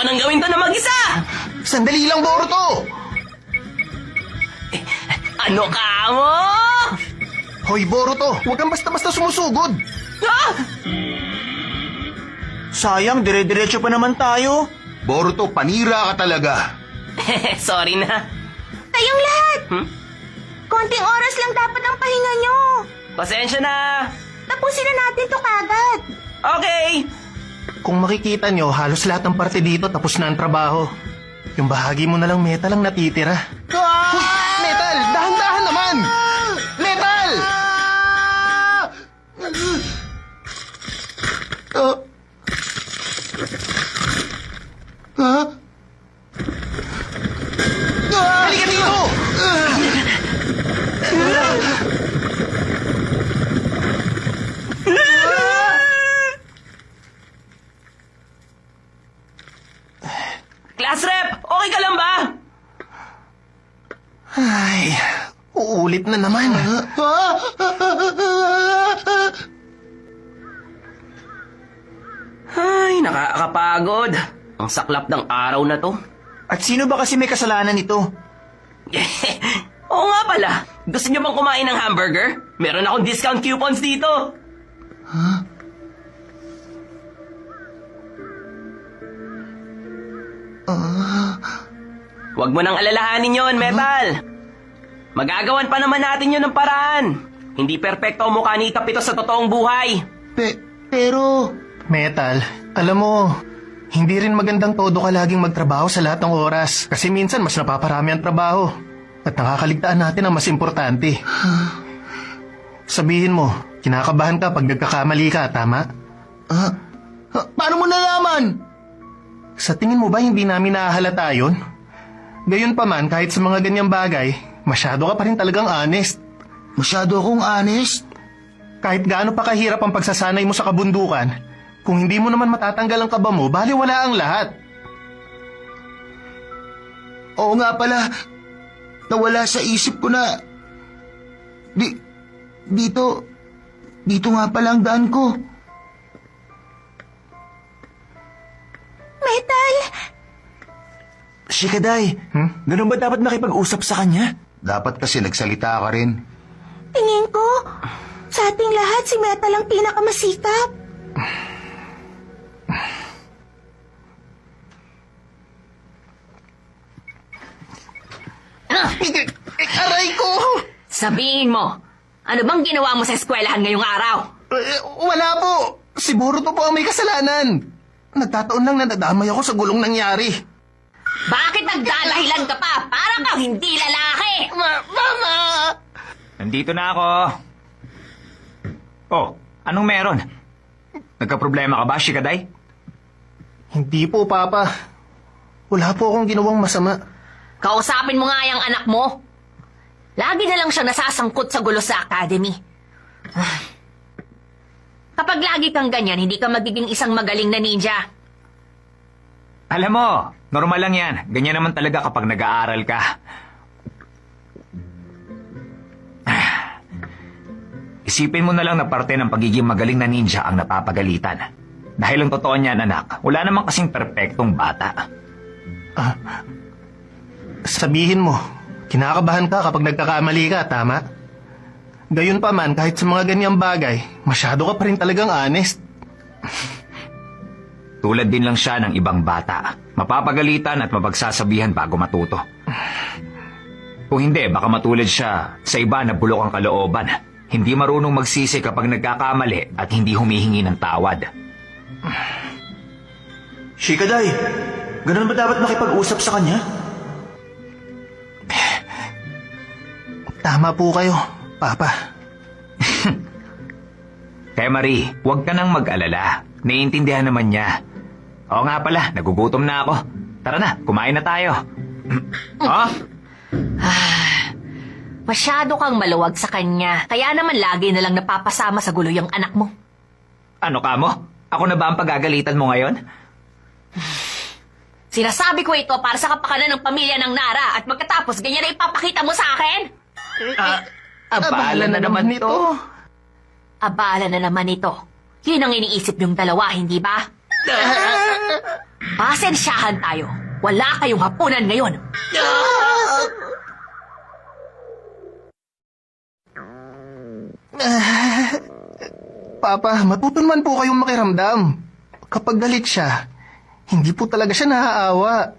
ko nang gawin to na mag-isa! Sandali lang, Boruto! Ano ka mo? Hoy, Boruto, huwag kang basta-basta sumusugod. Ah! Sayang, dire-diretso pa naman tayo. Boruto, panira ka talaga. Sorry na. Kayong lahat! Konting oras lang dapat ang pahinga nyo. Pasensya na. Tapusin na natin to kagad. Okay. Kung makikita nyo, halos lahat ng parte dito tapos na ang trabaho. Yung bahagi mo na lang, Metal, ang natitira. Hoy, Metal! Dahan-dahan naman! Metal! Halika dito! Class rep, okay ka lang ba? Ay, uulit na naman. Ay, nakakapagod. Ang saklap ng araw na to. At sino ba kasi may kasalanan nito? Oo nga pala. Gusto niyo bang kumain ng hamburger? Meron akong discount coupons dito. Huwag mo nang alalahanin yon, Metal. Magagawan pa naman natin yun ng paraan. Hindi perpekto ang mukha ni Kapito sa totoong buhay. Pero... Metal, alam mo, hindi rin magandang todo ka laging magtrabaho sa lahat ng oras. Kasi minsan mas napaparami ang trabaho. At nakakaligtaan natin ang mas importante. Sabihin mo, kinakabahan ka pag nagkakamali ka, tama? Paano mo nalaman? Sa tingin mo ba hindi namin nahahalata yun? Gayon pa man, kahit sa mga ganyang bagay, masyado ka pa rin talagang honest. Masyado akong honest? Kahit gaano pa kahirap ang pagsasanay mo sa kabundukan, kung hindi mo naman matatanggal ang kaba mo, baliwala ang lahat. Oo nga pala, nawala sa isip ko na... Dito nga pala ang daan ko. Metal! Shikaday, ganun ba dapat makipag-usap sa kanya? Dapat kasi nagsalita ka rin. Tingin ko, sa ating lahat si Metal ang pinakamasikap. Aray ko! Sabihin mo, ano bang ginawa mo sa eskwelahan ngayong araw? Wala po. Si Boruto po ang may kasalanan. Nagtataon lang na nadamay ako sa gulong nangyari. Bakit nagdadahilan ka pa? Para kang hindi lalaki! Mama! Nandito na ako. Oh, anong meron? Nagka-problema ka ba, Shikaday? Hindi po, Papa. Wala po akong ginawang masama. Kausapin mo nga yung anak mo. Lagi na lang siya nasasangkot sa gulo sa academy. Kapag lagi kang ganyan, hindi ka magiging isang magaling na ninja. Alam mo, normal lang yan. Ganyan naman talaga kapag nag-aaral ka. Isipin mo na lang na parte ng pagiging magaling na ninja ang napapagalitan. Dahil ang totoo niyan, anak, wala namang kasing perpektong bata. Sabihin mo, kinakabahan ka kapag nagkakamali ka, tama? Gayon pa man, kahit sa mga ganyang bagay, masyado ka pa rin talagang honest. Tulad din lang siya ng ibang bata. Mapapagalitan at mapagsasabihan bago matuto. Kung hindi, baka matulad siya sa iba na bulok ang kalooban. Hindi marunong magsisi kapag nagkakamali at hindi humihingi ng tawad. Shikaday, ganun ba dapat makipag-usap sa kanya? Tama po kayo, Papa. Kaya Marie, huwag ka nang mag-alala. Naiintindihan naman niya. Oo nga pala, nagugutom na ako. Tara na, kumain na tayo. Oh? Masyado kang maluwag sa kanya. Kaya naman lagi na lang napapasama sa gulo yung anak mo. Ano ka mo? Ako na ba ang pagagalitan mo ngayon? Sinasabi ko ito para sa kapakanan ng pamilya ng Nara at magkatapos ganyan na ipapakita mo sa akin? Abala na naman ito. Abala na naman ito. Yun ang iniisip niyong dalawa, hindi ba? Pasensyahan tayo. Wala kayong hapunan ngayon. Papa, matuto naman po kayong makiramdam. Kapag galit siya, hindi po talaga siya naaawa.